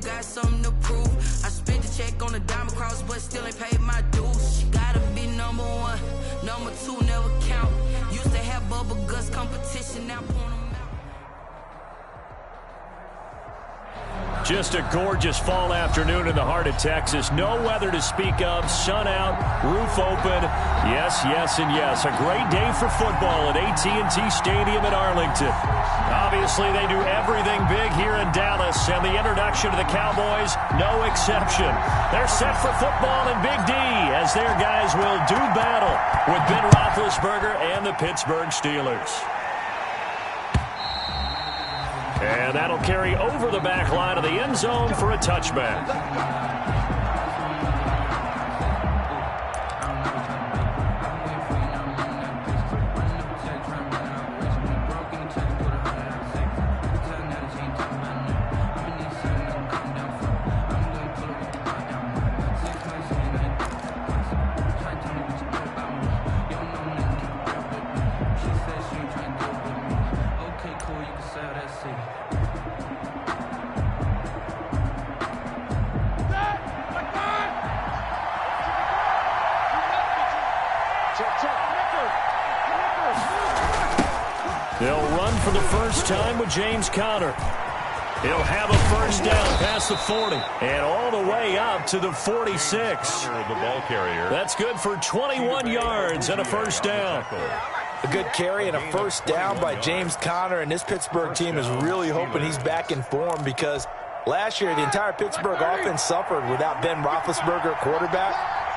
got something to prove. I spent the check on the diamond cross, but still ain't paid my dues. She gotta be number one, number two never count. Used to have bubble guts competition, now point 'em out. Just a gorgeous fall afternoon in the heart of Texas. No weather to speak of. Sun out, roof open. Yes, yes, and yes. A great day for football at AT&T Stadium in Arlington. Obviously, they do everything big here in Dallas, and the introduction to the Cowboys, no exception. They're set for football in Big D as their guys will do battle with Ben Roethlisberger and the Pittsburgh Steelers. And that'll carry over the back line of the end zone for a touchback. They'll run for the first time with James Conner. He'll have a first down past the 40 and all the way up to the 46. The ball carrier. That's good for 21 yards and a first down. A good carry and a first down by James Conner, and this Pittsburgh team is really hoping he's back in form because last year the entire Pittsburgh offense suffered without Ben Roethlisberger at quarterback.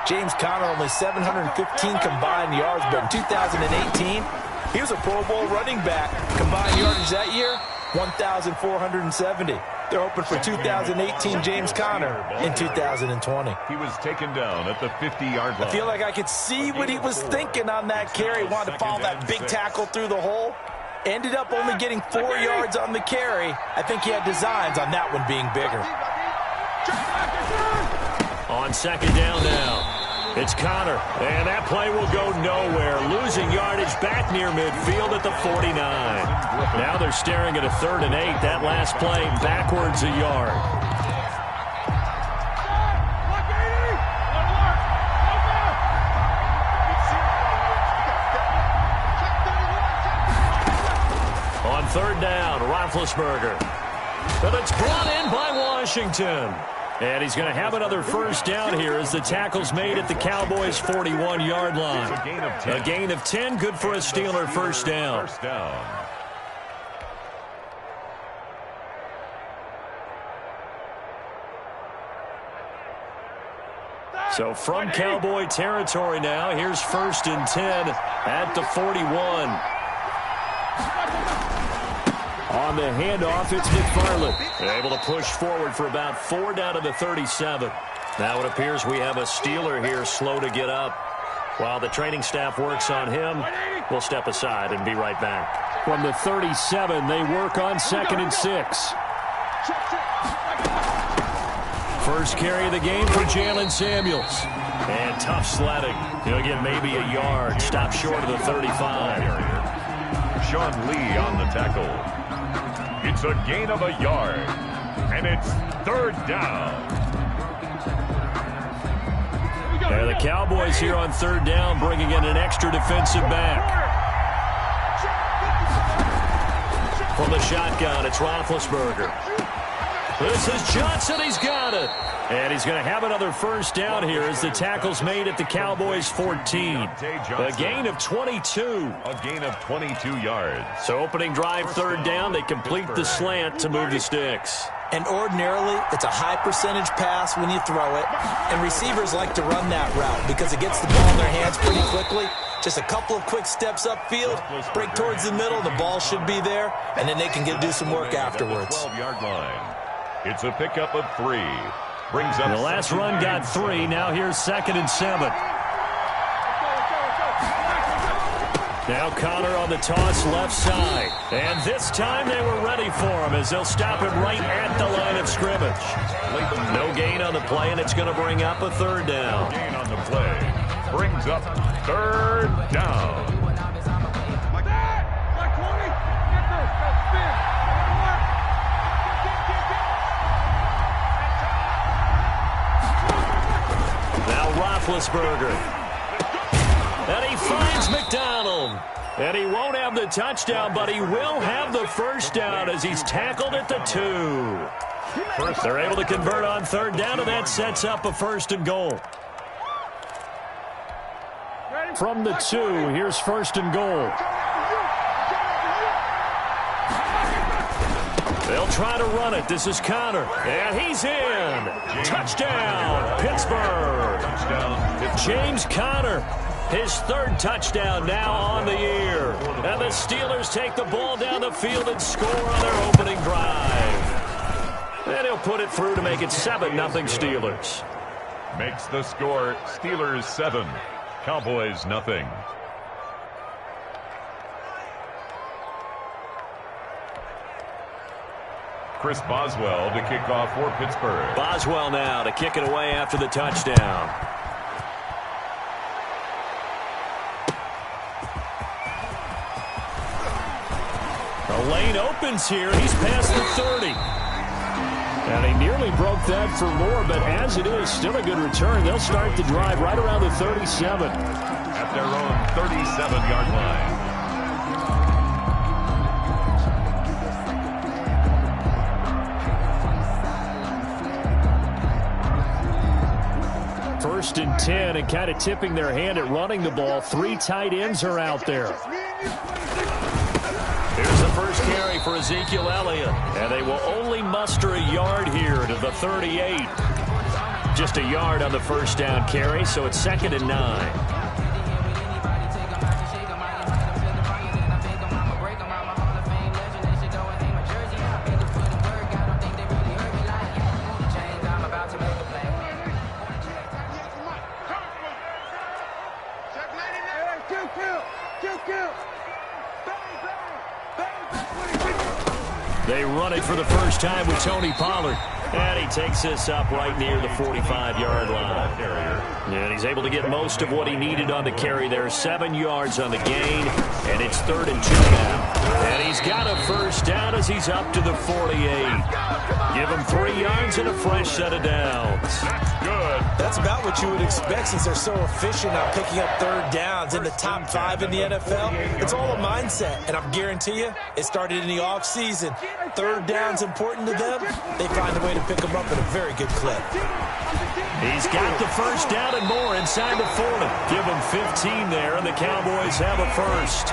James Conner only 715 combined yards, but in 2018, he was a Pro Bowl running back. Combined yardage that year, 1,470. They're hoping for 2018 James Conner in 2020. He was taken down at the 50-yard line. I feel like I could see what he was thinking on that carry. Wanted to follow that big tackle through the hole. Ended up only getting 4 yards on the carry. I think he had designs on that one being bigger. On second down now. It's Conner, and that play will go nowhere. Losing yardage back near midfield at the 49. Now they're staring at a 3rd and 8. That last play backwards a yard. On 3rd down, Roethlisberger. But it's brought in by Washington. And he's going to have another first down here as the tackle's made at the Cowboys' 41-yard line. A gain of 10, good for a Steeler first down. So from Cowboy territory now, here's 1st and 10 at the 41. On the handoff, it's McFarland. Able to push forward for about 4 down to the 37. Now it appears we have a Steeler here slow to get up. While the training staff works on him, we'll step aside and be right back. From the 37, they work on 2nd and 6. First carry of the game for Jalen Samuels. And tough sledding. He'll get maybe a yard. Stop short of the 35. Sean Lee on the tackle. It's a gain of a yard, and it's 3rd down. And the Cowboys here on 3rd down, bringing in an extra defensive back. From the shotgun, it's Roethlisberger. This is Johnson. He's got it. And he's going to have another first down here as the tackle's made at the Cowboys' 14. A gain of 22. A gain of 22 yards. So opening drive 3rd down, they complete the slant to move the sticks. And ordinarily, it's a high percentage pass when you throw it. And receivers like to run that route because it gets the ball in their hands pretty quickly. Just a couple of quick steps upfield, break towards the middle, the ball should be there, and then they can do some work afterwards. 12-yard line. It's a pickup of 3. Brings up the last run got 3. Now here's 2nd and 7. Now Conner on the toss left side. And this time they were ready for him as they'll stop him right at the line of scrimmage. No gain on the play, and it's going to bring up a 3rd down. No gain on the play. Brings up 3rd down. Roethlisberger. And he finds McDonald. And he won't have the touchdown, but he will have the first down as he's tackled at the 2. They're able to convert on third down, and that sets up a first and goal. From the 2, here's first and goal. They'll try to run it. This is Connor. And he's in. Touchdown, Pittsburgh. James Conner, his third touchdown now on the year. And the Steelers take the ball down the field and score on their opening drive. And he'll put it through to make it 7-0 Steelers. Makes the score Steelers 7, Cowboys 0. Chris Boswell to kick off for Pittsburgh. Boswell now to kick it away after the touchdown. The lane opens here. He's past the 30. And he nearly broke that for more, but as it is, still a good return. They'll start the drive right around the 37. At their own 37-yard line. First and 10, and kind of tipping their hand at running the ball. 3 tight ends are out there. Here's the first carry for Ezekiel Elliott, and they will only muster a yard here to the 38. Just a yard on the first down carry, so it's 2nd and 9. They run it for the first time with Tony Pollard. And he takes this up right near the 45-yard line. And he's able to get most of what he needed on the carry there. 7 yards on the gain. And it's 3rd and 2 now. And he's got a first down as he's up to the 48. Give him 3 yards and a fresh set of downs. That's good. That's about what you would expect since they're so efficient on picking up third downs in the top 5 in the NFL. It's all a mindset, and I guarantee you it started in the offseason. Third down's important to them. They find a way to pick them up at a very good clip. He's got the first down and more inside the 40. Give him 15 there, and the Cowboys have a first.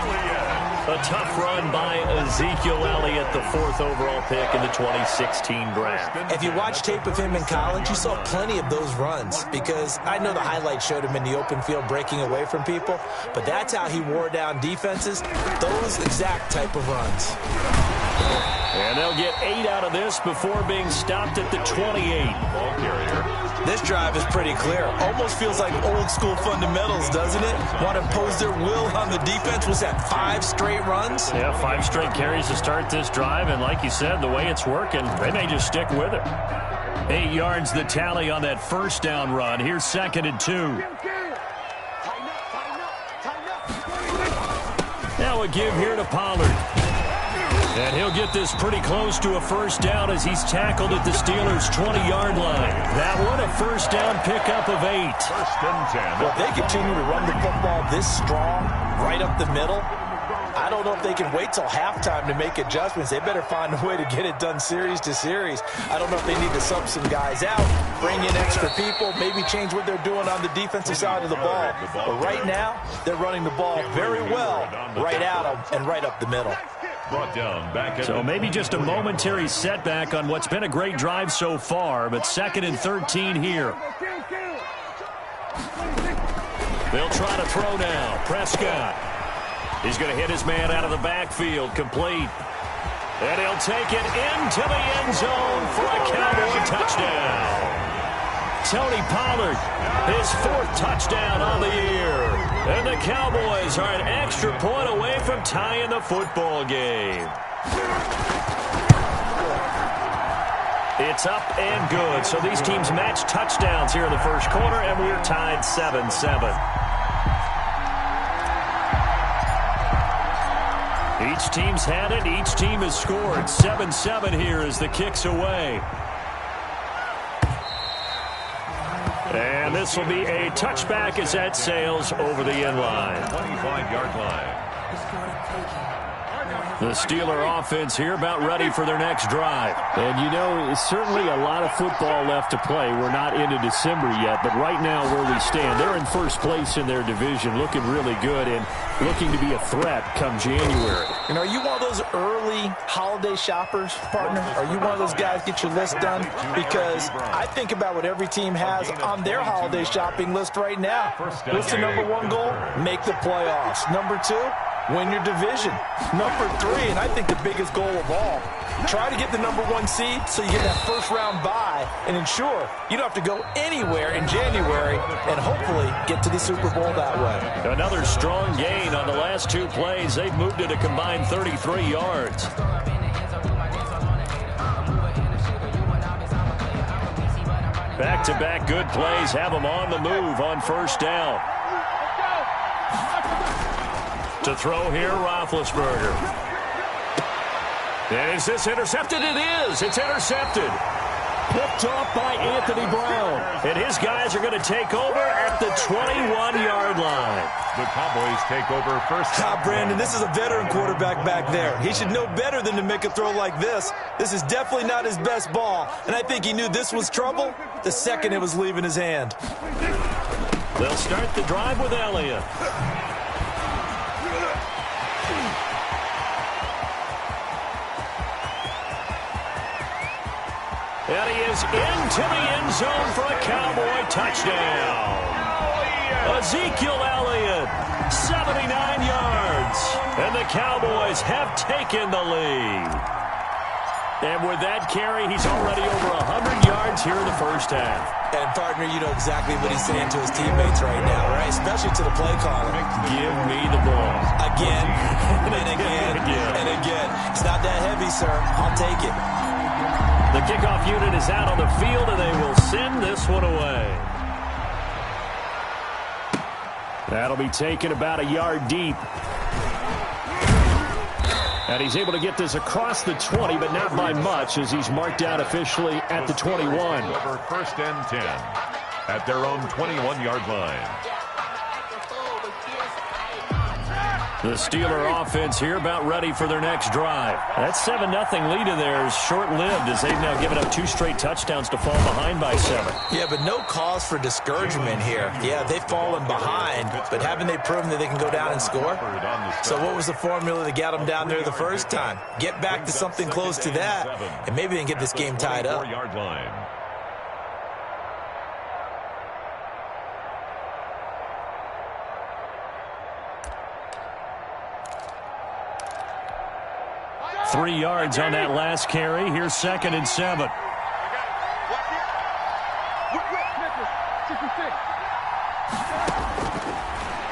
A tough run by Ezekiel Elliott, the 4th overall pick in the 2016 draft. If you watch tape of him in college, you saw plenty of those runs because I know the highlights showed him in the open field breaking away from people, but that's how he wore down defenses, those exact type of runs. And they'll get 8 out of this before being stopped at the 28. Ball carrier. This drive is pretty clear. Almost feels like old school fundamentals, doesn't it? Want to impose their will on the defense. Was that 5 straight runs? Yeah, 5 straight carries to start this drive. And like you said, the way it's working, they may just stick with it. 8 yards the tally on that first down run. Here's 2nd and 2. Now a give here to Pollard. And he'll get this pretty close to a first down as he's tackled at the Steelers' 20-yard line. That one, a first down pickup of 8. 1st and 10. Well, if they continue to run the football this strong, right up the middle, I don't know if they can wait till halftime to make adjustments. They better find a way to get it done series to series. I don't know if they need to sub some guys out, bring in extra people, maybe change what they're doing on the defensive side of the ball. But right now, they're running the ball very well right out and right up the middle. Brought down back. So maybe just a momentary setback on what's been a great drive so far, but 2nd and 13 here. They'll try to throw now. Prescott. He's going to hit his man out of the backfield, complete. And he'll take it into the end zone for a Cowboy touchdown. Tony Pollard, his 4th touchdown on the year. And the Cowboys are an extra point away from tying the football game. It's up and good. So these teams match touchdowns here in the first quarter, and we're tied 7-7. Each team's had it. Each team has scored. 7-7 here as the kick's away. And this will be a touchback as that sails over the end line. 25-yard line. The Steeler offense here about ready for their next drive. And, you know, certainly a lot of football left to play. We're not into December yet, but right now where we stand, they're in first place in their division, looking really good and looking to be a threat come January. And are you one of those early holiday shoppers, partner? Are you one of those guys get your list done? Because I think about what every team has on their holiday shopping list right now. What's the number one goal? Make the playoffs. Number two, win your division. Number three, and I think the biggest goal of all, try to get the number one seed so you get that first round bye and ensure you don't have to go anywhere in January and hopefully get to the Super Bowl that way. Another strong gain on the last two plays. They've moved it a combined 33 yards. Back-to-back good plays have them on the move on first down. To throw here, Roethlisberger. Is this intercepted? It is. It's intercepted. Picked off by Anthony Brown. And his guys are going to take over at the 21-yard line. The Cowboys take over first. Brandon, this is a veteran quarterback back there. He should know better than to make a throw like this. This is definitely not his best ball. And I think he knew this was trouble the second it was leaving his hand. They'll start the drive with Elliott. And he is into the end zone for a Cowboy touchdown. Ezekiel Elliott, 79 yards. And the Cowboys have taken the lead. And with that carry, he's already over 100 yards here in the first half. And, partner, you know exactly what he's saying to his teammates right now, right? Especially to the play caller. Give me the ball. Again, and again, and again. It's not that heavy, sir. I'll take it. The kickoff unit is out on the field, and they will send this one away. That'll be taken about a yard deep. And he's able to get this across the 20, but not by much, as he's marked out officially at the 21. Over first and 10 at their own 21-yard line. The Steeler offense here about ready for their next drive. That 7-0 lead of theirs short-lived as they've now given up 2 straight touchdowns to fall behind by 7. Yeah, but no cause for discouragement here. Yeah, they've fallen behind, but haven't they proven that they can go down and score? So what was the formula that got them down there the first time? Get back to something close to that, and maybe they can get this game tied up. 4-yard line. Three yards on that last carry. Here's 2nd and 7.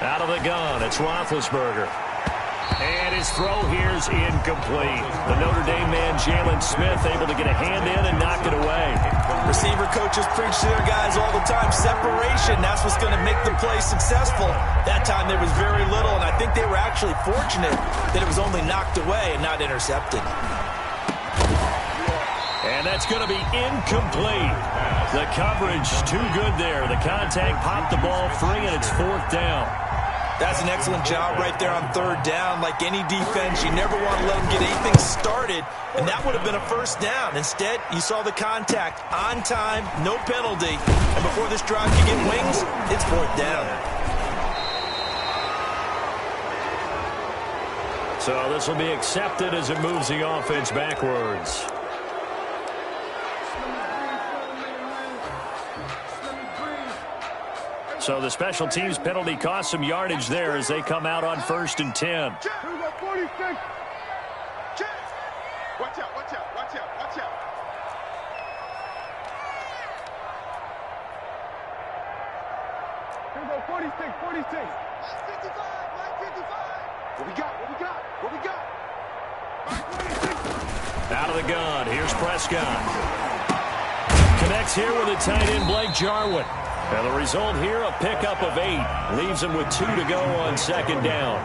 Out of the gun, it's Roethlisberger. And his throw here's incomplete. The Notre Dame man, Jalen Smith, able to get a hand in and knock it away. Receiver coaches preach to their guys all the time. Separation, that's what's going to make the play successful. That time there was very little, and I think they were actually fortunate that it was only knocked away and not intercepted. And that's going to be incomplete. The coverage too good there. The contact popped the ball free, and it's 4th down. That's an excellent job right there on 3rd down. Like any defense, you never want to let them get anything started, and that would have been a first down. Instead, you saw the contact on time, no penalty, and before this drive can get wings, it's 4th down. So this will be accepted as it moves the offense backwards. So the special teams penalty cost some yardage there as they come out on 1st and 10. Watch out, watch out, watch out, watch out. Here we go, 46, 46. 55, 55. What we got? 46. Out of the gun, here's Prescott. Connects here with a tight end, Blake Jarwin. And the result here, a pickup of 8. Leaves him with 2 to go on 2nd down.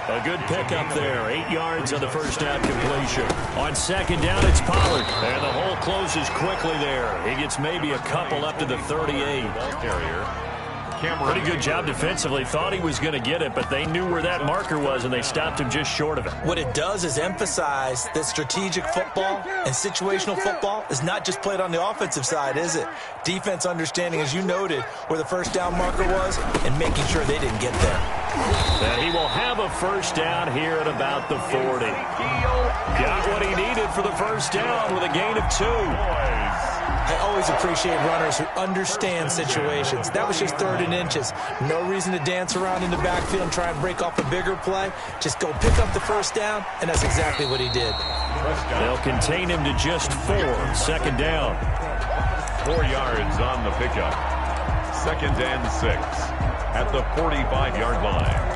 A good pickup there. 8 yards on the first down completion. On second down, it's Pollard. And the hole closes quickly there. He gets maybe a couple up to the 38. Carrier. Pretty good job defensively. Thought he was going to get it, but they knew where that marker was, and they stopped him just short of it. What it does is emphasize that strategic football and situational football is not just played on the offensive side, is it? Defense understanding, as you noted, where the first down marker was and making sure they didn't get there. And he will have a first down here at about the 40. Got what he needed for the first down with a gain of 2. I always appreciate runners who understand situations. That was just 3rd and inches. No reason to dance around in the backfield and try and break off a bigger play. Just go pick up the first down, and that's exactly what he did. They'll contain him to just 4. Second down. 4 yards on the pickup. 2nd and 6 at the 45-yard line.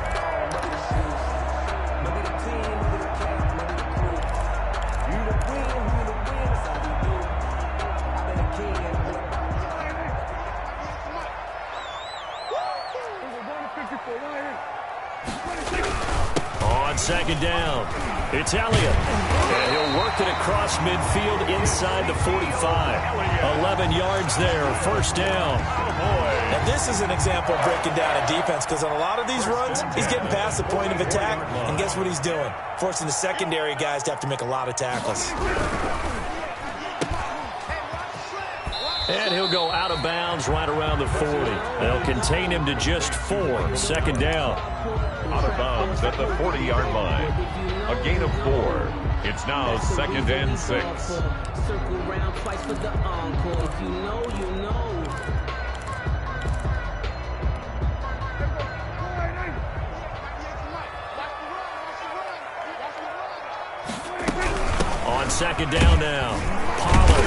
On second down, it's Elliott. And he'll work it across midfield inside the 45. 11 yards there, first down. Now this is an example of breaking down a defense, because on a lot of these runs, he's getting past the point of attack, and guess what he's doing? Forcing the secondary guys to have to make a lot of tackles. And he'll go out of bounds right around the 40. They'll contain him to just 4. Second down. Out of bounds at the 40-yard line. A gain of 4. It's now 2nd and 6. Circle round twice for the encore. If you know, you know. On second down now, Pollard.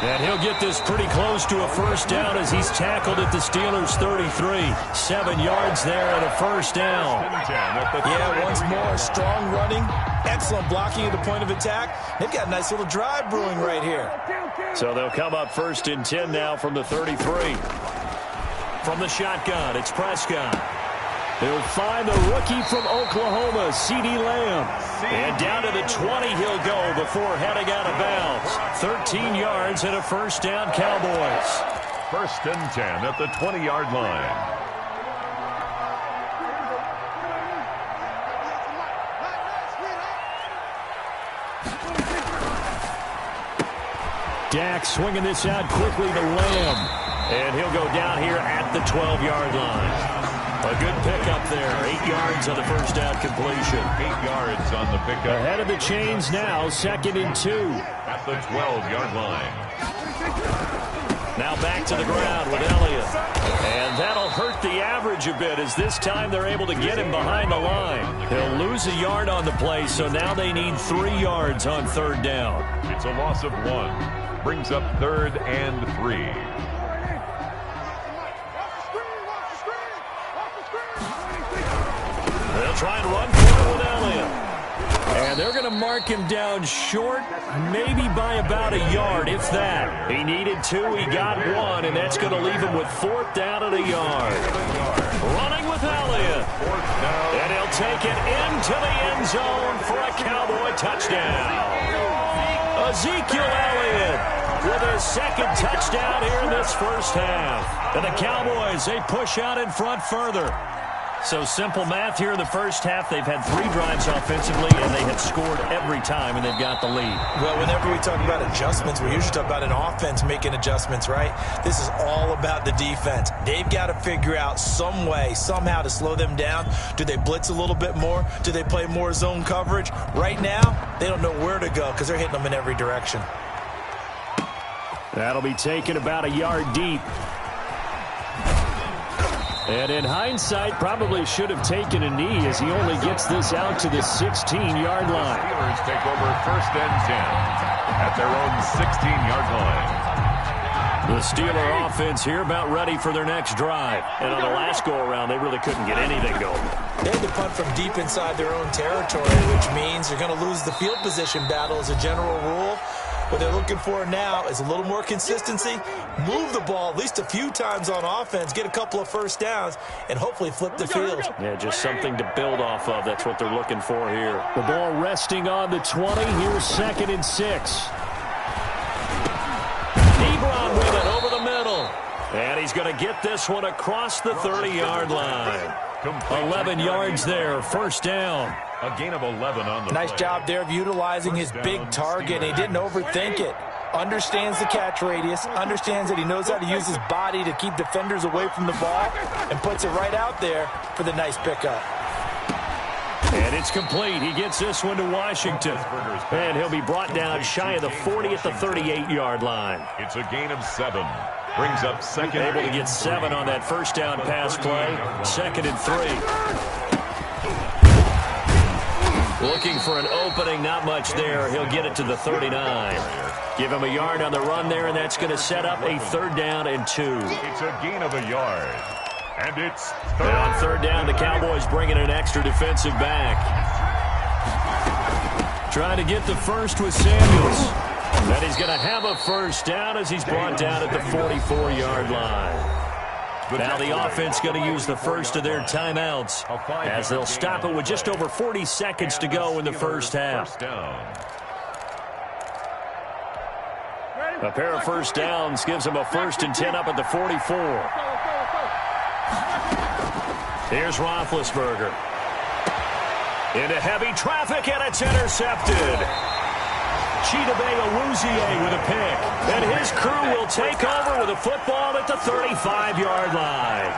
And he'll get this pretty close to a first down as he's tackled at the Steelers' 33. 7 yards there and a first down. Yeah, once more, strong running, excellent blocking at the point of attack. They've got a nice little drive brewing right here. So they'll come up 1st and 10 now from the 33. From the shotgun, it's Prescott. He'll find the rookie from Oklahoma, C.D. Lamb. And down to the 20 he'll go before heading out of bounds. 13 yards and a first down, Cowboys. 1st and 10 at the 20-yard line. Dak swinging this out quickly to Lamb. And he'll go down here at the 12-yard line. A good pickup there. 8 yards on the first down completion. 8 yards on the pickup. Ahead of the chains now, 2nd and 2. At the 12-yard line. Now back to the ground with Elliott. And that'll hurt the average a bit, as this time they're able to get him behind the line. He'll lose a yard on the play, so now they need 3 yards on 3rd down. It's a loss of 1. Brings up 3rd and 3. They'll try and run for it with Elliott. And they're going to mark him down short, maybe by about a yard, if that. He needed 2, he got 1, and that's going to leave him with 4th down and a yard. Running with Elliott. And he'll take it into the end zone for a Cowboy touchdown. Ezekiel Elliott with his 2nd touchdown here in this first half. And the Cowboys, they push out in front further. So simple math here in the first half. They've had 3 drives offensively, and they have scored every time, and they've got the lead. Well, whenever we talk about adjustments, we usually talk about an offense making adjustments, right? This is all about the defense. They've got to figure out some way, somehow to slow them down. Do they blitz a little bit more? Do they play more zone coverage? Right now, they don't know where to go because they're hitting them in every direction. That'll be taken about a yard deep. And in hindsight, probably should have taken a knee as he only gets this out to the 16-yard line. Steelers take over 1st and 10 at their own 16-yard line. The Steeler offense here about ready for their next drive. And on the last go-around, they really couldn't get anything going. They had to punt from deep inside their own territory, which means you're going to lose the field position battle as a general rule. What they're looking for now is a little more consistency, move the ball at least a few times on offense, get a couple of first downs, and hopefully flip the field. Yeah, just something to build off of. That's what they're looking for here. The ball resting on the 20. Here's 2nd and 6. Ebron with it over the middle. And he's going to get this one across the 30-yard line. 11 yards there, first down. A gain of 11 on the Nice play. job there of utilizing his big target. He didn't overthink it. Understands the catch radius, understands that he knows how to use his body to keep defenders away from the ball, and puts it right out there for the nice pickup. And it's complete. He gets this one to Washington. And he'll be brought down shy of the 40 at the 38-yard line. It's a gain of 7. Brings up 2nd. Able to get 7 on that first down pass play. 2nd and 3. Looking for an opening, not much there. He'll get it to the 39. Give him a yard on the run there, and that's going to set up a 3rd down and 2. It's a gain of a yard. And it's And on 3rd down, the Cowboys bringing an extra defensive back. Trying to get the first with Samuels. And he's going to have a first down as he's brought down at the 44-yard line. Now the offense going to use the first of their timeouts as they'll stop it with just over 40 seconds to go in the first half. A pair of first downs gives them a 1st and 10 up at the 44. Here's Roethlisberger. Into heavy traffic, and it's intercepted. Chidobe Awuzie with a pick. And his crew will take over with a football at the 35-yard line.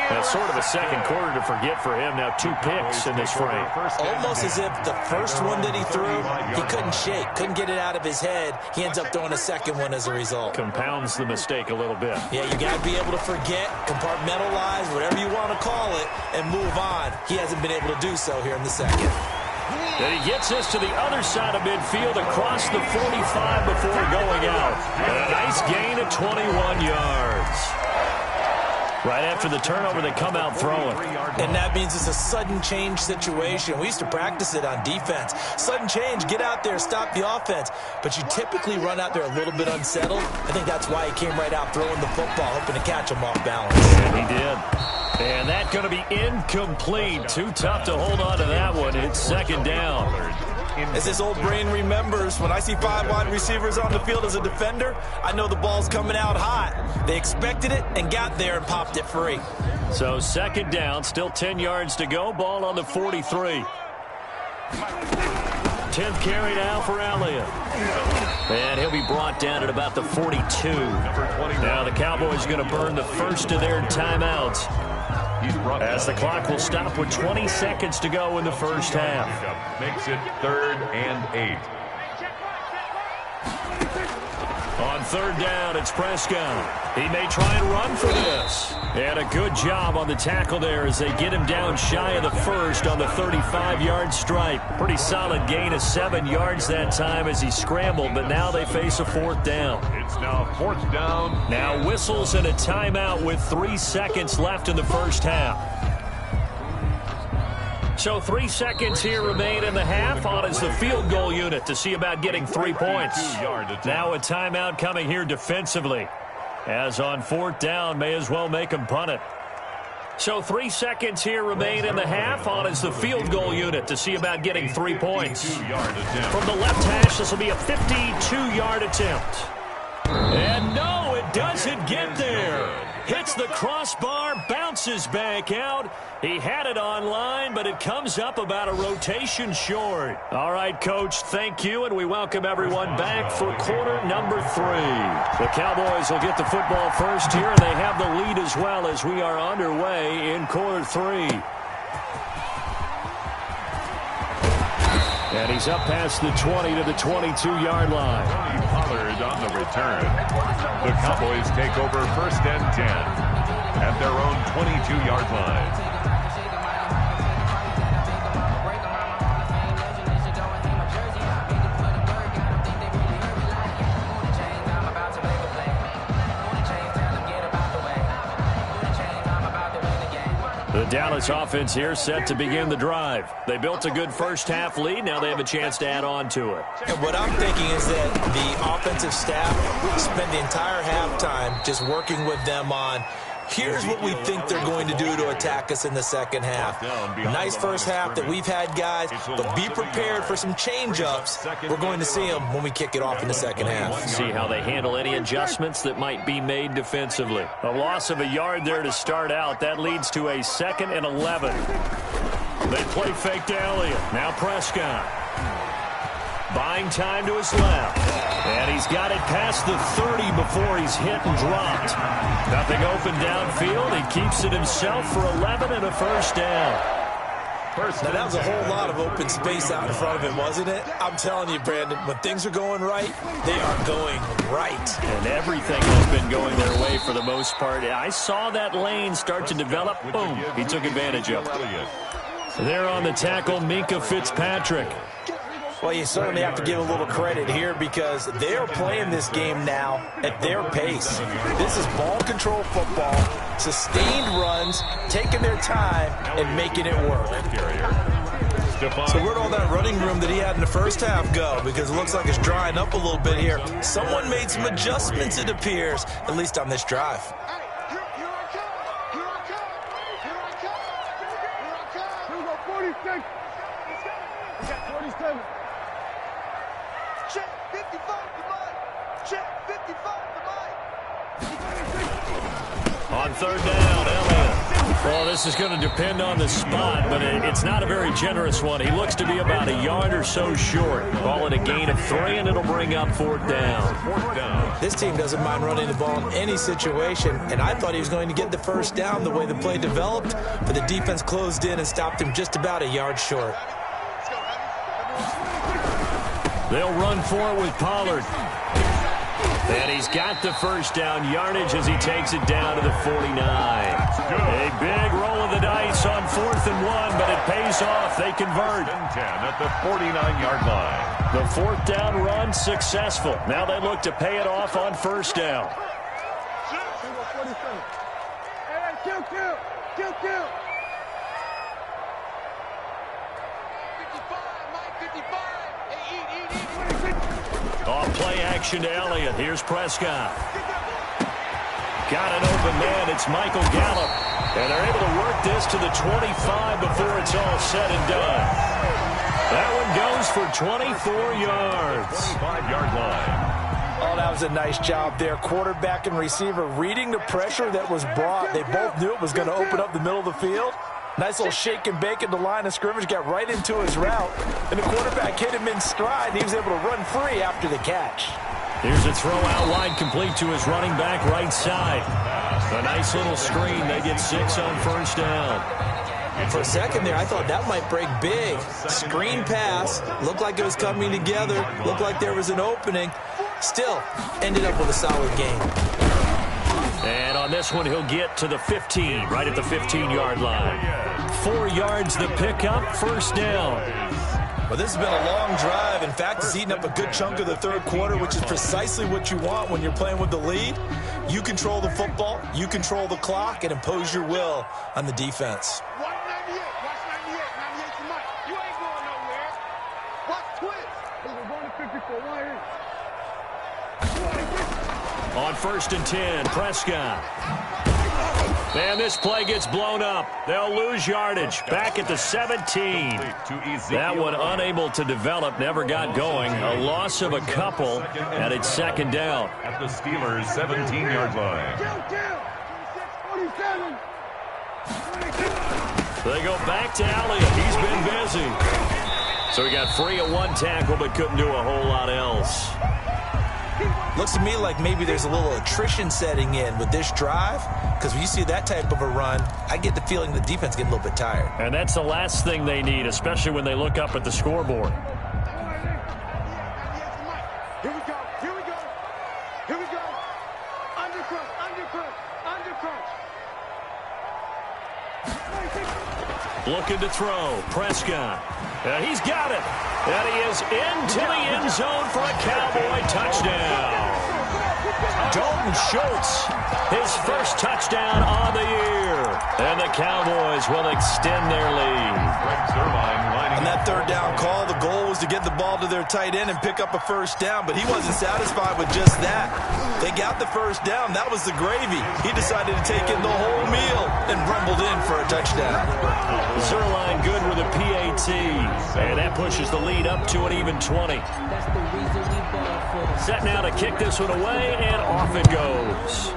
That's sort of a second quarter to forget for him. Now 2 picks in this frame. Almost as if the first one that he threw, he couldn't shake, couldn't get it out of his head. He ends up throwing a second one as a result. Compounds the mistake a little bit. Yeah, you got to be able to forget, compartmentalize, whatever you want to call it, and move on. He hasn't been able to do so here in the second. And he gets this to the other side of midfield across the 45 before going out. And a nice gain of 21 yards. Right after the turnover, they come out throwing. And that means it's a sudden change situation. We used to practice it on defense. Sudden change, get out there, stop the offense. But you typically run out there a little bit unsettled. I think that's why he came right out throwing the football, hoping to catch him off balance. And he did. And that's going to be incomplete. Too tough to hold on to that one. It's 2nd down. As this old brain remembers, when I see 5 wide receivers on the field as a defender, I know the ball's coming out hot. They expected it and got there and popped it free. So 2nd down, still 10 yards to go. Ball on the 43. 10th carry now for Elliott. And he'll be brought down at about the 42. Now the Cowboys going to burn the first of their timeouts, as the clock will stop with 20 seconds to go in the first half. Makes it 3rd and 8. On 3rd down, it's Prescott. He may try and run for this. And a good job on the tackle there as they get him down shy of the first on the 35-yard stripe. Pretty solid gain of 7 yards that time as he scrambled, but now they face a 4th down. It's now 4th down. Now whistles and a timeout with 3 seconds left in the first half. So 3 seconds here remain in the half. On is the field goal unit to see about getting 3 points. Now a timeout coming here defensively, as on 4th down, may as well make him punt it. So 3 seconds here remain in the half. On is the field goal unit to see about getting 3 points. From the left hash, this will be a 52-yard attempt. And no, it doesn't get there. Hits the crossbar, bounces back out. He had it on line, but it comes up about a rotation short. All right, Coach, thank you, and we welcome everyone back for quarter number 3. The Cowboys will get the football first here, and they have the lead as well as we are underway in quarter 3. And he's up past the 20 to the 22-yard line. Tony Pollard on the return. The Cowboys take over 1st and 10 at their own 22-yard line. The Dallas offense here set to begin the drive. They built a good first-half lead. Now they have a chance to add on to it. And what I'm thinking is that the offensive staff spent the entire halftime just working with them on, here's what we think they're going to do to attack us in the second half. Nice first half that we've had, guys, but be prepared for some change-ups. We're going to see them when we kick it off in the second half. See how they handle any adjustments that might be made defensively. A loss of a yard there to start out. That leads to a 2nd and 11. They play fake to Elliott. Now Prescott. Buying time to his left. And he's got it past the 30 before he's hit and dropped. Nothing open downfield. He keeps it himself for 11 and a first down. Now, that was a whole lot of open space out in front of him, wasn't it? I'm telling you, Brandon, when things are going right, they are going right. And everything has been going their way for the most part. I saw that lane start to develop. Boom. He took advantage of it. There on the tackle, Minkah Fitzpatrick. Well, you certainly have to give a little credit here because they are playing this game now at their pace. This is ball control football, sustained runs, taking their time, and making it work. So where'd all that running room that he had in the first half go? Because it looks like it's drying up a little bit here. Someone made some adjustments, it appears, at least on this drive. On third down, Elliott. Well, this is going to depend on the spot, but it's not a very generous one. He looks to be about a yard or so short. Call it a gain of 3, and it'll bring up 4th down. This team doesn't mind running the ball in any situation, and I thought he was going to get the first down the way the play developed, but the defense closed in and stopped him just about a yard short. They'll run for it with Pollard. And he's got the first down yardage as he takes it down to the 49. A big roll of the dice on 4th and 1, but it pays off. They convert. 10 at the 49-yard line. The 4th down run successful. Now they look to pay it off on first down. Off play action to Elliott. Here's Prescott. Got an open man. It's Michael Gallup. And they're able to work this to the 25 before it's all said and done. That one goes for 24 yards. 25-yard line. Oh, that was a nice job there. Quarterback and receiver reading the pressure that was brought. They both knew it was going to open up the middle of the field. Nice little shake and bake at the line of scrimmage, got right into his route, and the quarterback hit him in stride, and he was able to run free after the catch. Here's a throw out wide complete to his running back right side. A nice little screen. They get 6 on first down. For a second there, I thought that might break big. Screen pass, looked like it was coming together, looked like there was an opening. Still, ended up with a solid game. And on this one, he'll get to the 15, right at the 15-yard line. 4 yards the pickup, first down. Well, this has been a long drive. In fact, it's eaten up a good chunk of the third quarter, which is precisely what you want when you're playing with the lead. You control the football, you control the clock, and impose your will on the defense. Watch 98. Watch 98. 98 to Mike. You ain't going nowhere. Watch twist. We're going to 54. Why is On 1st and 10, Prescott. And this play gets blown up. They'll lose yardage. Back at the 17. That one unable to develop, never got going. A loss of a couple, and it's 2nd down. At the Steelers' 17-yard line. They go back to Elliott. He's been busy. So he got free at 1 tackle, but couldn't do a whole lot else. Looks to me like maybe there's a little attrition setting in with this drive, because when you see that type of a run, I get the feeling the defense getting a little bit tired. And that's the last thing they need, especially when they look up at the scoreboard. Here we go. Here we go. Here we go. Undercrunch. Undercrunch. Undercrunch. Looking to throw. Prescott. And he's got it. And he is into the end zone for a Cowboy touchdown. Dalton Schultz, his first touchdown on the year. And the Cowboys will extend their lead. On that third down call, the goal was to get the ball to their tight end and pick up a first down, but he wasn't satisfied with just that. They got the first down. That was the gravy. He decided to take in the whole meal and rumbled in for a touchdown. Zerline good with a PAT, and that pushes the lead up to an even 20. Set now to kick this one away, and off it goes.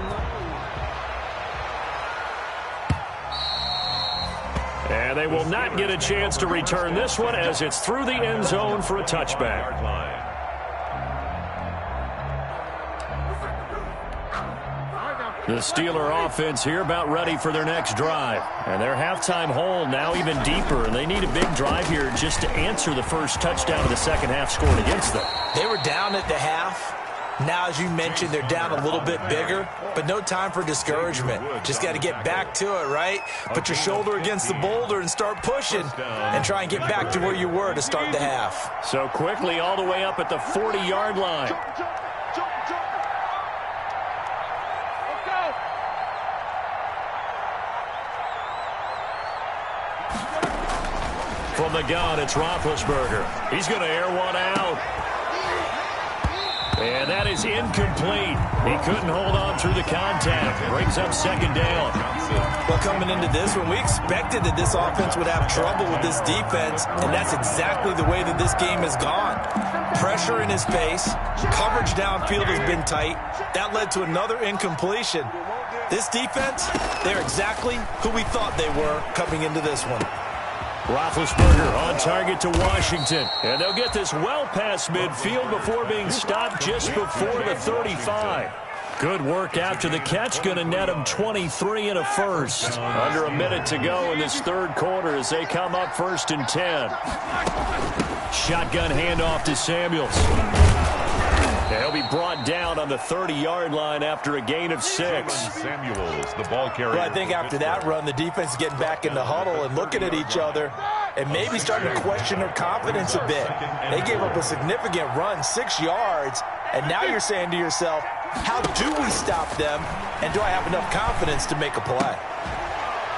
And they will not get a chance to return this one as it's through the end zone for a touchback. The Steeler offense here about ready for their next drive. And their halftime hole now even deeper, and they need a big drive here just to answer the first touchdown of the second half scored against them. They were down at the half. Now, as you mentioned, they're down a little bit bigger, but no time for discouragement. Just got to get back to it, right? Put your shoulder against the boulder and start pushing and try and get back to where you were to start the half. So quickly all the way up at the 40-yard line. From the gun, it's Roethlisberger. He's going to air one out. And that is incomplete. He couldn't hold on through the contact. Brings up second down. Well, coming into this one, we expected that this offense would have trouble with this defense, and that's exactly the way that this game has gone. Pressure in his face. Coverage downfield has been tight. That led to another incompletion. This defense, they're exactly who we thought they were coming into this one. Roethlisberger on target to Washington. And they'll get this well past midfield before being stopped just before the 35. Good work after the catch. Going to net them 23 and a first. Under a minute to go in this third quarter as they come up 1st and 10. Shotgun handoff to Samuels. He'll be brought down on the 30-yard line after a gain of 6. Samuels, the ball carrier. Well, I think after that run, the defense is getting back in the huddle and looking at each other and maybe starting to question their confidence a bit. They gave up a significant run, 6 yards, and now you're saying to yourself, how do we stop them, and do I have enough confidence to make a play?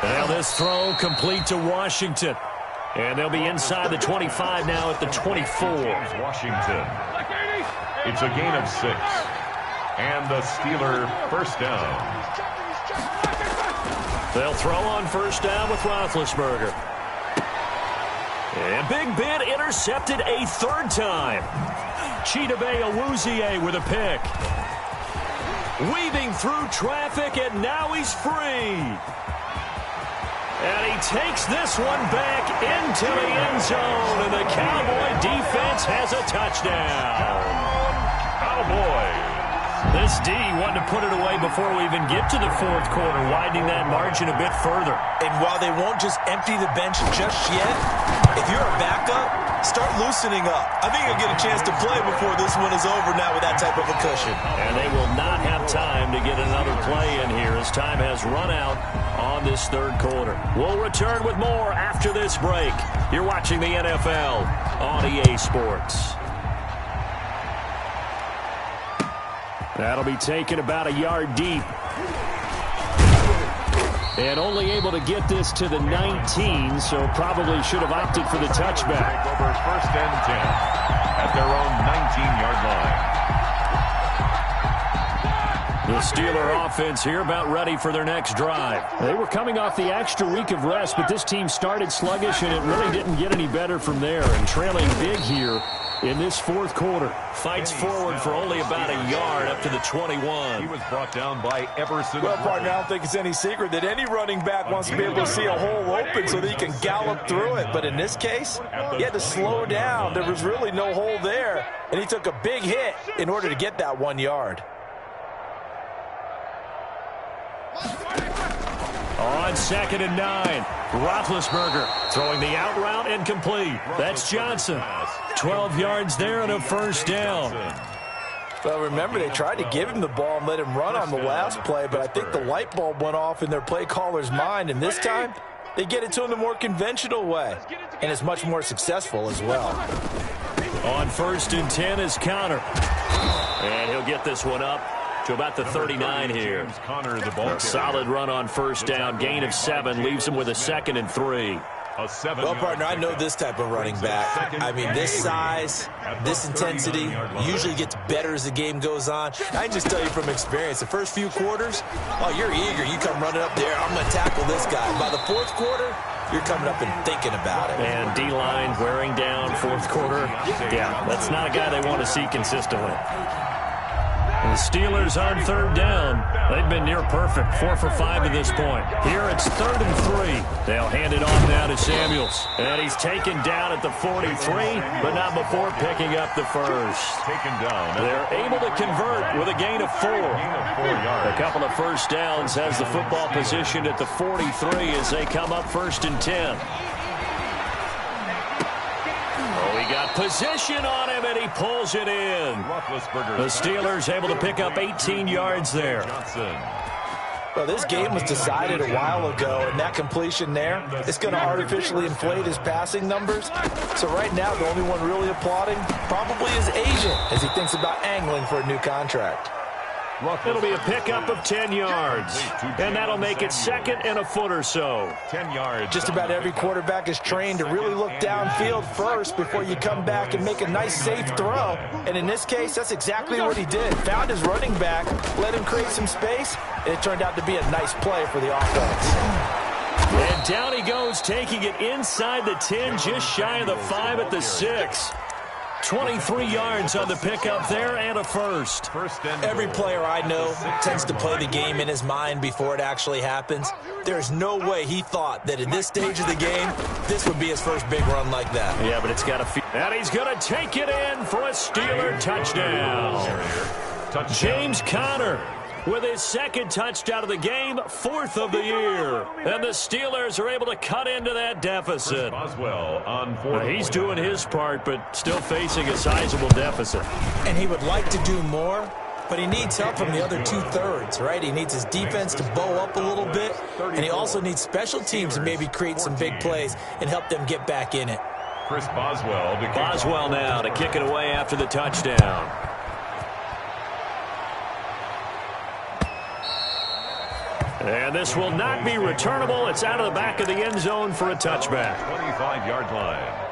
Now this throw complete to Washington. And they'll be inside the 25 now at the 24. Washington. It's a gain of 6. And the Steeler first down. They'll throw on first down with Roethlisberger. And Big Ben intercepted a third time. Chidobe Awuzie with a pick. Weaving through traffic, and now he's free. And he takes this one back into the end zone, and the Cowboy defense has a touchdown. Cowboys. This D wanting to put it away before we even get to the fourth quarter, widening that margin a bit further. And while they won't just empty the bench just yet, if you're a backup, start loosening up. I think you'll get a chance to play before this one is over now with that type of a cushion. And they will not have time to get another play in here as time has run out on this third quarter. We'll return with more after this break. You're watching the NFL on EA Sports. That'll be taken about a yard deep. And only able to get this to the 19, so probably should have opted for the touchback. Over 1st and 10 at their own 19-yard line. The Steeler offense here about ready for their next drive. They were coming off the extra week of rest, but this team started sluggish, and it really didn't get any better from there. And trailing big here in this fourth quarter. Fights forward for only about a yard up to the 21. He was brought down by Everson. Well, partner, I don't think it's any secret that any running back wants to be able to see a hole open so that he can gallop through it. But in this case, he had to slow down. There was really no hole there, and he took a big hit in order to get that 1 yard. On 2nd and 9, Roethlisberger throwing the out route and complete. That's Johnson. 12 yards there and a first down. Well, remember, they tried to give him the ball and let him run on the last play, but I think the light bulb went off in their play caller's mind, and this time they get it to him the more conventional way, and it's much more successful as well. On 1st and 10 is Connor. And he'll get this one up to about the 39 here. A solid run on first down. Gain of 7 leaves him with a 2nd and 3. Well, partner, I know this type of running back. I mean, this size, this intensity usually gets better as the game goes on. I can just tell you from experience, the first few quarters, oh, you're eager. You come running up there, I'm going to tackle this guy. By the fourth quarter, you're coming up and thinking about it. And D-line wearing down fourth quarter. Yeah, that's not a guy they want to see consistently. And the Steelers on third down. They've been near perfect, 4 for 5 to this point. Here it's 3rd and 3. They'll hand it off now to Samuels. And he's taken down at the 43, but not before picking up the first. They're able to convert with a gain of 4. A couple of first downs has the football positioned at the 43 as they come up 1st and 10. Got position on him, and he pulls it in. The Steelers able to pick up 18 yards there. Well, this game was decided a while ago, and that completion there, it's going to artificially inflate his passing numbers. So right now, the only one really applauding probably his agent as he thinks about angling for a new contract. It'll be a pickup of 10 yards, and that'll make it 2nd and a foot or so. 10 yards. Just about every quarterback is trained to really look downfield first before you come back and make a nice, safe throw. And in this case, that's exactly what he did. Found his running back, let him create some space, and it turned out to be a nice play for the offense. And down he goes, taking it inside the 10, just shy of the 5 at the 6. 23 yards on the pickup there and a first. Every player I know tends to play the game in his mind before it actually happens. There's no way he thought that at this stage of the game, this would be his first big run like that. Yeah, but it's got to feel. And he's going to take it in for a Steeler touchdown. James Conner with his 2nd touchdown of the game, 4th of the year. And the Steelers are able to cut into that deficit. He's doing his part, but still facing a sizable deficit. And he would like to do more, but he needs help from the other 2/3, right? He needs his defense to bow up a little bit, and he also needs special teams to maybe create some big plays and help them get back in it. Boswell now to kick it away after the touchdown. And this will not be returnable. It's out of the back of the end zone for a touchback. 25-yard line.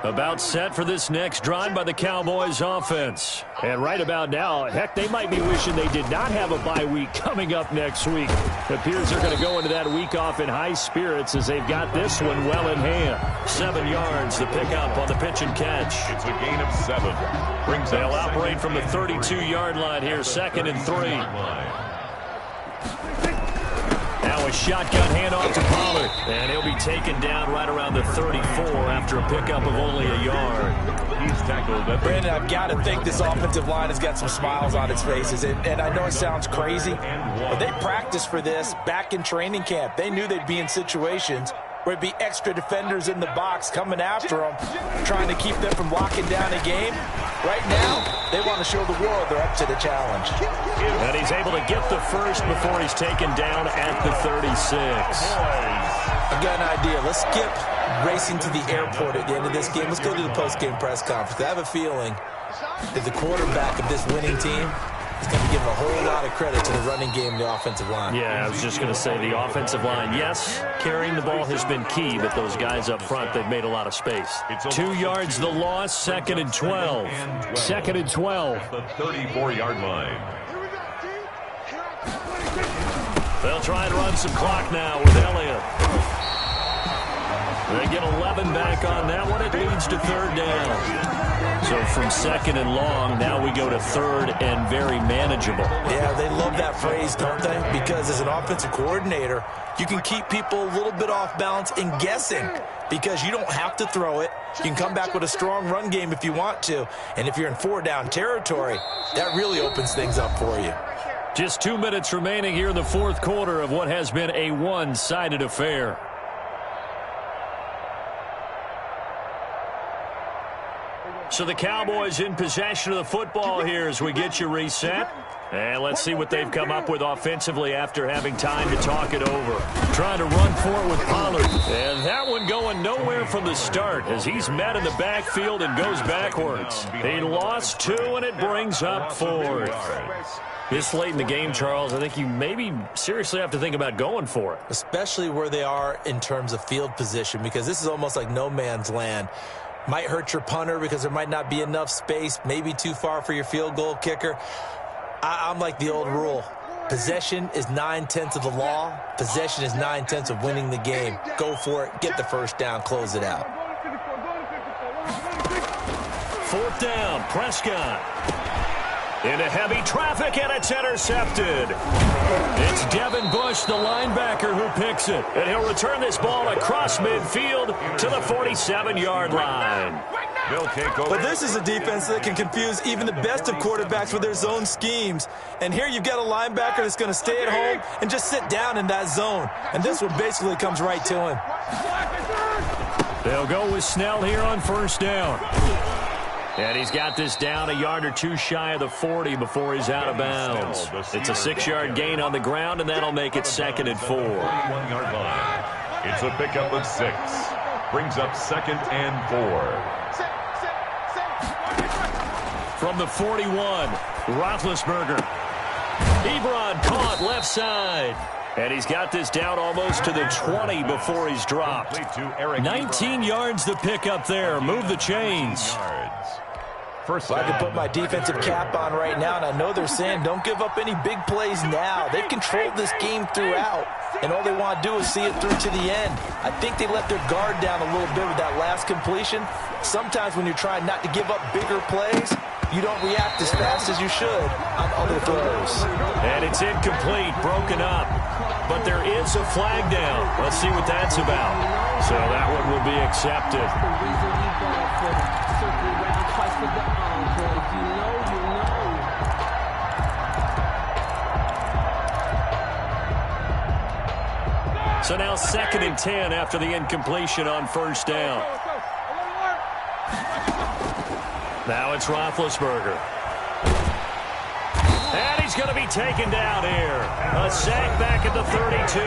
About set for this next drive by the Cowboys offense. And right about now, heck, they might be wishing they did not have a bye week coming up next week. It appears they're going to go into that week off in high spirits as they've got this one well in hand. 7 yards, the pickup on the pitch and catch. It's a gain of 7. They'll operate from the 32-yard line here, 2nd and 3. Now a shotgun handoff to Pollard, and he'll be taken down right around the 34 after a pickup of only a yard. He's tackled. Brandon, I've got to think this offensive line has got some smiles on its faces, and I know it sounds crazy, but they practiced for this back in training camp. They knew they'd be in situations where it'd be extra defenders in the box coming after them, trying to keep them from locking down a game. Right now, they want to show the world they're up to the challenge. And he's able to get the first before he's taken down at the 36. I've got an idea. Let's skip racing to the airport at the end of this game. Let's go to the post-game press conference. I have a feeling that the quarterback of this winning team is going to give a whole lot of credit to the running game and the offensive line. Yeah, I was just going to say the offensive line, yes, carrying the ball has been key, but those guys up front, they've made a lot of space. 2 yards the loss, 2nd and 12. 2nd and 12. The 34-yard line. They'll try and run some clock now with Elliott. They get 11 back on that one. It leads to 3rd down. So from 2nd and long, now we go to 3rd and very manageable. Yeah, they love that phrase, don't they? Because as an offensive coordinator, you can keep people a little bit off balance and guessing because you don't have to throw it. You can come back with a strong run game if you want to. And if you're in 4-down territory, that really opens things up for you. Just 2 minutes remaining here in the 4th quarter of what has been a one-sided affair. So the Cowboys in possession of the football here as we get you reset. And let's see what they've come up with offensively after having time to talk it over. Trying to run for it with Pollard. And that one going nowhere from the start as he's met in the backfield and goes backwards. He lost 2, and it brings up 4th. This late in the game, Charles, I think you maybe seriously have to think about going for it. Especially where they are in terms of field position, because this is almost like no man's land. Might hurt your punter because there might not be enough space, maybe too far for your field goal kicker. I'm like the old rule. Possession is 9/10 of the law. Possession is 9/10 of winning the game. Go for it. Get the first down. Close it out. 4th down. Prescott. Into heavy traffic, and it's intercepted. It's Devin Bush, the linebacker, who picks it. And he'll return this ball across midfield to the 47-yard line. They'll take over. But this is a defense that can confuse even the best of quarterbacks with their zone schemes. And here you've got a linebacker that's going to stay at home and just sit down in that zone. And this one basically comes right to him. They'll go with Snell here on 1st down. And he's got this down a yard or 2 shy of the 40 before he's out of bounds. It's a 6-yard gain on the ground, and that'll make it 2nd and 4. 1-yard line. It's a pickup of 6. Brings up 2nd and 4. From the 41, Roethlisberger. Ebron caught left side. And he's got this down almost to the 20 before he's dropped. 19 yards the pickup there. Move the chains. First, I can put my defensive cap on right now, and I know they're saying don't give up any big plays now. They've controlled this game throughout, and all they want to do is see it through to the end. I think they let their guard down a little bit with that last completion. Sometimes when you're trying not to give up bigger plays, you don't react as fast as you should on other throws. And it's incomplete, broken up. But there is a flag down. Let's see what that's about. So that one will be accepted. So now 2nd and 10 after the incompletion on 1st down. Now it's Roethlisberger. And he's going to be taken down here. A sack back at the 32.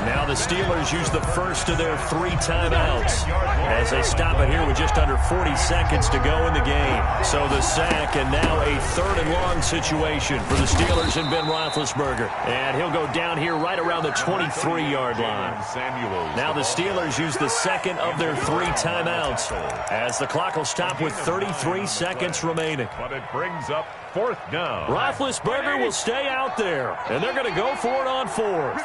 Now the Steelers use the first of their 3 timeouts as they stop it here with just under 40 seconds to go in the game. So the sack, and now a 3rd and long situation for the Steelers and Ben Roethlisberger. And he'll go down here right around the 23-yard line. Now the Steelers use the 2nd of their 3 timeouts as the clock will stop with 33 seconds remaining. But it brings up 4th down. Roethlisberger will stay out there, and they're going to go for it on 4th.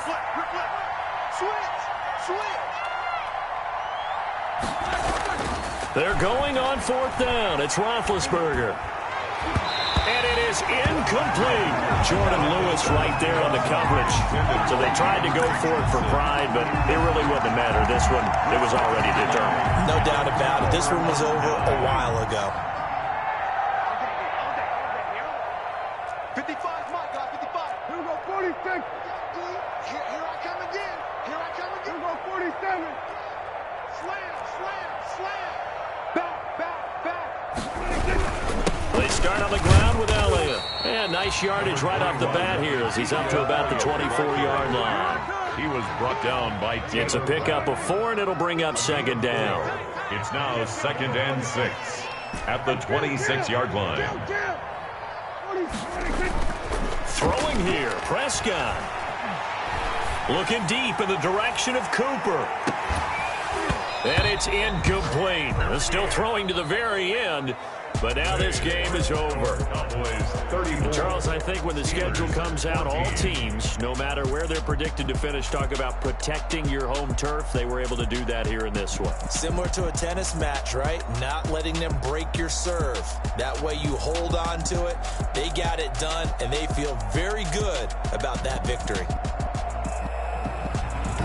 They're going on 4th down. It's Roethlisberger. And it is incomplete. Jordan Lewis right there on the coverage. So they tried to go for it for pride, but it really wouldn't have mattered. This one, it was already determined. No doubt about it. This one was over a while ago. 55, my God, 55. Here we go, 46. Here I come again. Here I come again. Here we go, 47. Slam, slam, slam. Back. They start on the ground with Elliott. And nice yardage right off the bat here as he's up to about the 24-yard line. He was brought down by 10. It's a pickup of 4, and it'll bring up 2nd down. It's now 2nd and 6 at the 26-yard line. Throwing here, Prescott. Looking deep in the direction of Cooper. And it's incomplete. Still throwing to the very end. But now this game is over. Charles, I think when the schedule comes out, all teams, no matter where they're predicted to finish, talk about protecting your home turf. They were able to do that here in this one. Similar to a tennis match, right? Not letting them break your serve. That way you hold on to it. They got it done, and they feel very good about that victory.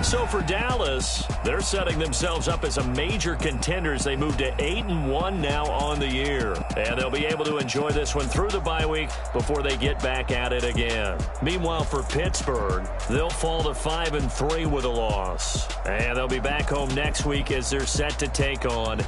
So for Dallas, they're setting themselves up as a major contender as they move to 8-1 now on the year. And they'll be able to enjoy this one through the bye week before they get back at it again. Meanwhile, for Pittsburgh, they'll fall to 5-3 with a loss. And they'll be back home next week as they're set to take on